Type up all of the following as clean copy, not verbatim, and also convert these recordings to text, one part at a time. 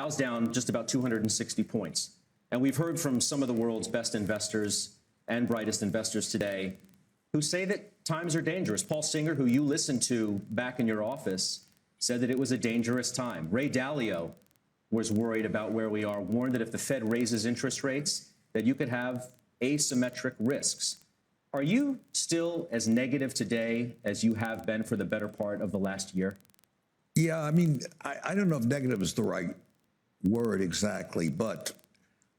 Dow's down just about 260 points. And we've heard from some of the world's best investors and brightest investors today who say that times are dangerous. Paul Singer, who you listened to back in your office, said that it was a dangerous time. Ray Dalio was worried about where we are, warned that if the Fed raises interest rates, that you could have asymmetric risks. Are you still as negative today as you have been for the better part of the last year? Yeah, I mean, I don't know if negative is the right word exactly, but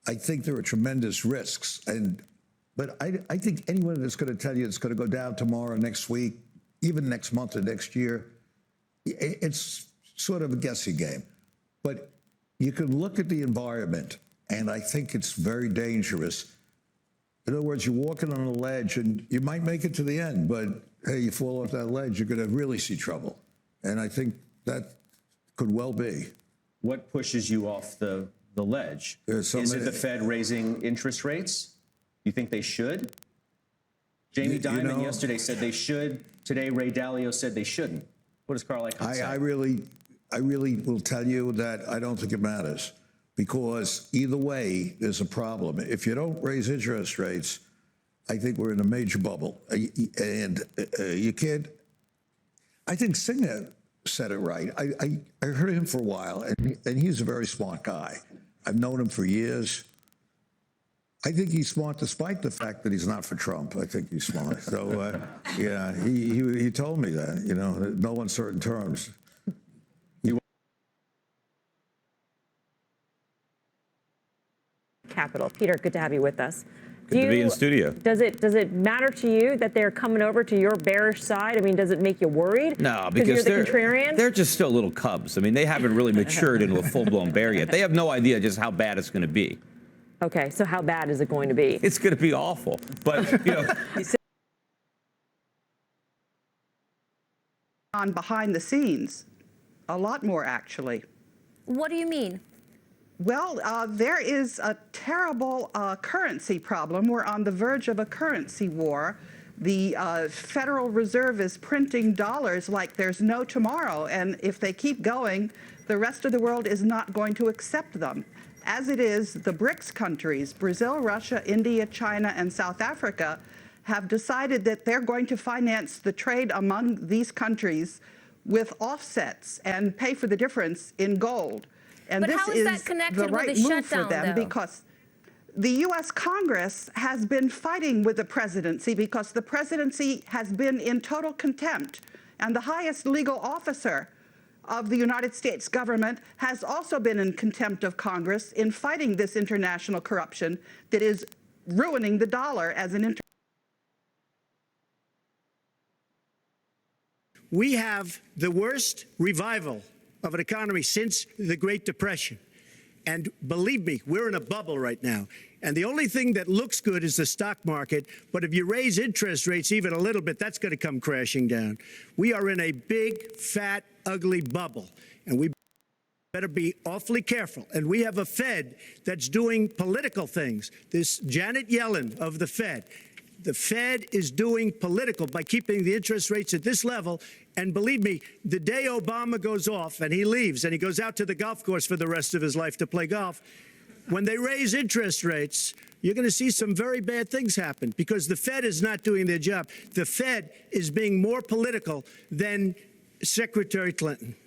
I think there are tremendous risks. But I think anyone that's going to tell you it's going to go down tomorrow, next week, even next month or next year, it's sort of a guessing game. But you can look at the environment, and I think it's very dangerous. In other words, you're walking on a ledge, and you might make it to the end, but hey, you fall off that ledge, you're going to really see trouble. And I think that could well be. What pushes you off the ledge? Is it the Fed raising interest rates? You think they should? Jamie Dimon yesterday said they should. Today, Ray Dalio said they shouldn't. What does Carl Icahn say? I really will tell you that I don't think it matters, because either way, there's a problem. If you don't raise interest rates, I think we're in a major bubble. And you can't. I think Singer said it right. I heard him for a while, and he's a very smart guy. I've known him for years. I think he's smart despite the fact that he's not for Trump. I think he's smart. So, yeah, he told me that, no uncertain terms. Capital. Peter, good to have you with us. Good to be in studio. Does it matter to you that they're coming over to your bearish side? I mean, does it make you worried? No, because you're the contrarian? They're just still little cubs. I mean, they haven't really matured into a full-blown bear yet. They have no idea just how bad it's going to be. Okay, so how bad is it going to be? It's going to be awful. But, on behind the scenes, a lot more actually. What do you mean? Well, there is a terrible currency problem. We're on the verge of a currency war. The Federal Reserve is printing dollars like there's no tomorrow, and if they keep going, the rest of the world is not going to accept them. As it is, the BRICS countries, Brazil, Russia, India, China, and South Africa, have decided that they're going to finance the trade among these countries with offsets and pay for the difference in gold. And But this how is that connected the with right the move shutdown, for them, though? because the U.S. Congress has been fighting with the presidency because the presidency has been in total contempt, and the highest legal officer of the United States government has also been in contempt of Congress in fighting this international corruption that is ruining the dollar as an We have the worst revival of an economy since the Great Depression. And believe me, we're in a bubble right now. And the only thing that looks good is the stock market. But if you raise interest rates even a little bit, that's going to come crashing down. We are in a big, fat, ugly bubble. And we better be awfully careful. And we have a Fed that's doing political things. This Janet Yellen of the Fed is doing political by keeping the interest rates at this level. And believe me, the day Obama goes off and he leaves and he goes out to the golf course for the rest of his life to play golf, when they raise interest rates, you're going to see some very bad things happen because the Fed is not doing their job. The Fed is being more political than Secretary Clinton.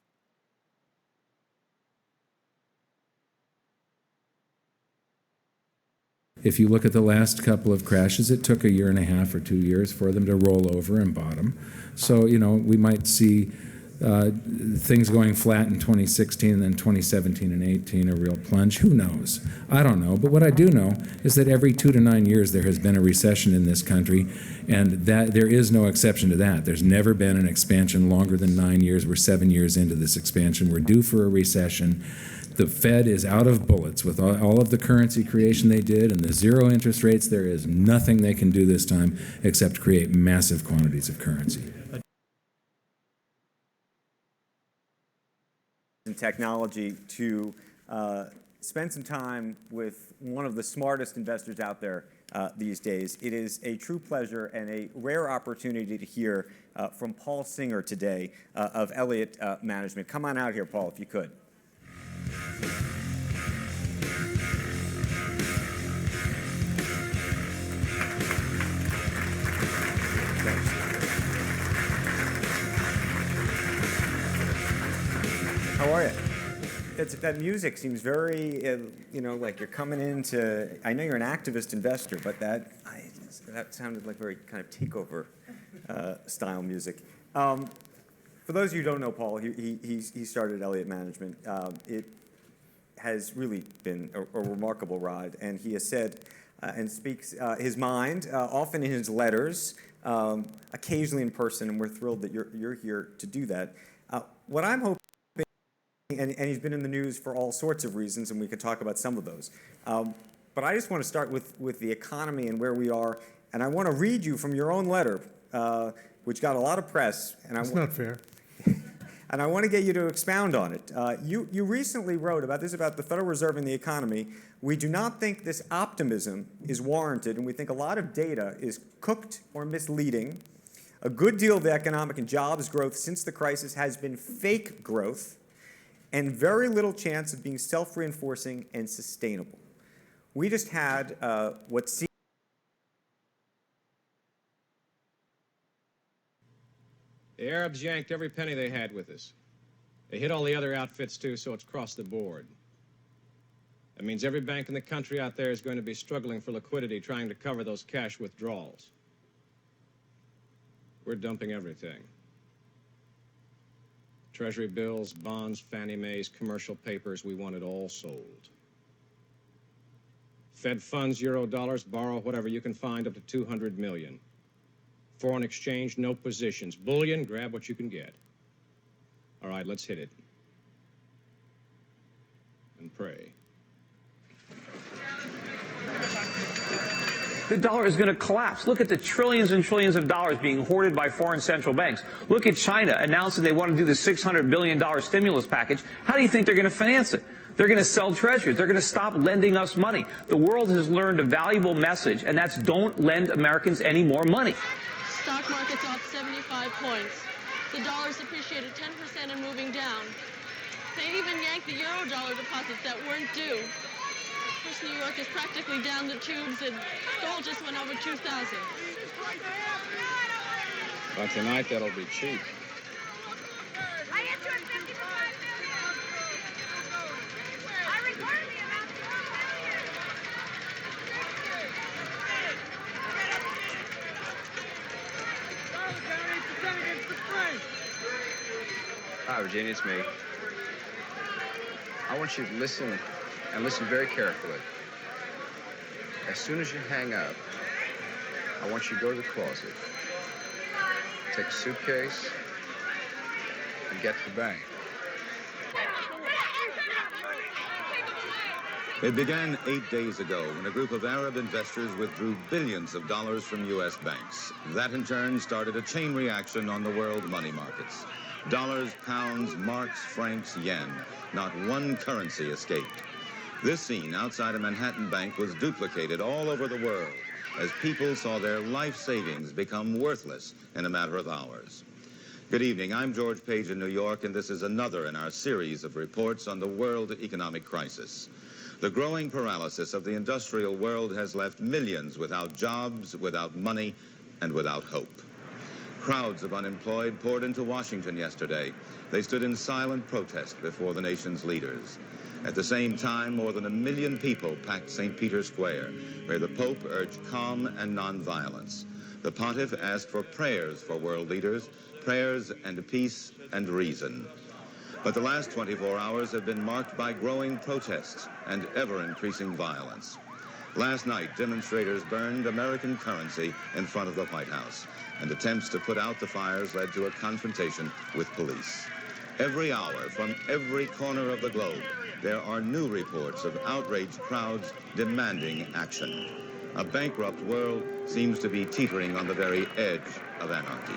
If you look at the last couple of crashes, it took 1.5 years or 2 years for them to roll over and bottom. So, we might see things going flat in 2016 and then 2017 and 18, a real plunge. Who knows? I don't know. But what I do know is that every 2 to 9 years there has been a recession in this country, and that there is no exception to that. There's never been an expansion longer than 9 years. We're 7 years into this expansion. We're due for a recession. The Fed is out of bullets with all of the currency creation they did and the zero interest rates. There is nothing they can do this time except create massive quantities of currency. And technology to spend some time with one of the smartest investors out there these days. It is a true pleasure and a rare opportunity to hear from Paul Singer today of Elliott Management. Come on out here, Paul, if you could. that music seems very, like you're coming into. I know you're an activist investor, but that sounded like very kind of takeover style music. For those of you who don't know Paul, he started Elliott Management. It has really been a remarkable ride, and he has said and speaks his mind often in his letters, occasionally in person, and we're thrilled that you're here to do that. What I'm hoping, and he's been in the news for all sorts of reasons, and we could talk about some of those. But I just want to start with the economy and where we are, and I want to read you from your own letter, which got a lot of press. And That's not fair. And I want to get you to expound on it. You recently wrote about the Federal Reserve and the economy. We do not think this optimism is warranted, and we think a lot of data is cooked or misleading. A good deal of the economic and jobs growth since the crisis has been fake growth, and very little chance of being self-reinforcing and sustainable. We just had what seemed. The Arabs yanked every penny they had with us. They hit all the other outfits, too, so it's across the board. That means every bank in the country out there is going to be struggling for liquidity, trying to cover those cash withdrawals. We're dumping everything. Treasury bills, bonds, Fannie Mae's, commercial papers, we want it all sold. Fed funds, euro dollars, borrow whatever you can find up to 200 million. Foreign exchange, no positions. Bullion, grab what you can get. All right, let's hit it. And pray. The dollar is going to collapse. Look at the trillions and trillions of dollars being hoarded by foreign central banks. Look at China announcing they want to do the $600 billion stimulus package. How do you think they're going to finance it? They're going to sell treasuries. They're going to stop lending us money. The world has learned a valuable message, and that's don't lend Americans any more money. Stock market's off 75 points. The dollar's appreciated 10% and moving down. They even yanked the euro dollar deposits that weren't due. Of course, New York is practically down the tubes, and gold just went over 2,000. But tonight, that'll be cheap. Hi, Virginia, it's me. I want you to listen, and listen very carefully. As soon as you hang up, I want you to go to the closet, take a suitcase, and get to the bank. It began 8 days ago when a group of Arab investors withdrew billions of dollars from U.S. banks. That, in turn, started a chain reaction on the world money markets. Dollars, pounds, marks, francs, yen. Not one currency escaped. This scene outside a Manhattan bank was duplicated all over the world as people saw their life savings become worthless in a matter of hours. Good evening. I'm George Page in New York, and this is another in our series of reports on the world economic crisis. The growing paralysis of the industrial world has left millions without jobs, without money, and without hope. Crowds of unemployed poured into Washington yesterday. They stood in silent protest before the nation's leaders. At the same time, more than 1 million people packed St. Peter's Square, where the Pope urged calm and nonviolence. The pontiff asked for prayers for world leaders, prayers and peace and reason. But the last 24 hours have been marked by growing protests and ever-increasing violence. Last night, demonstrators burned American currency in front of the White House, and attempts to put out the fires led to a confrontation with police. Every hour, from every corner of the globe, there are new reports of outraged crowds demanding action. A bankrupt world seems to be teetering on the very edge of anarchy.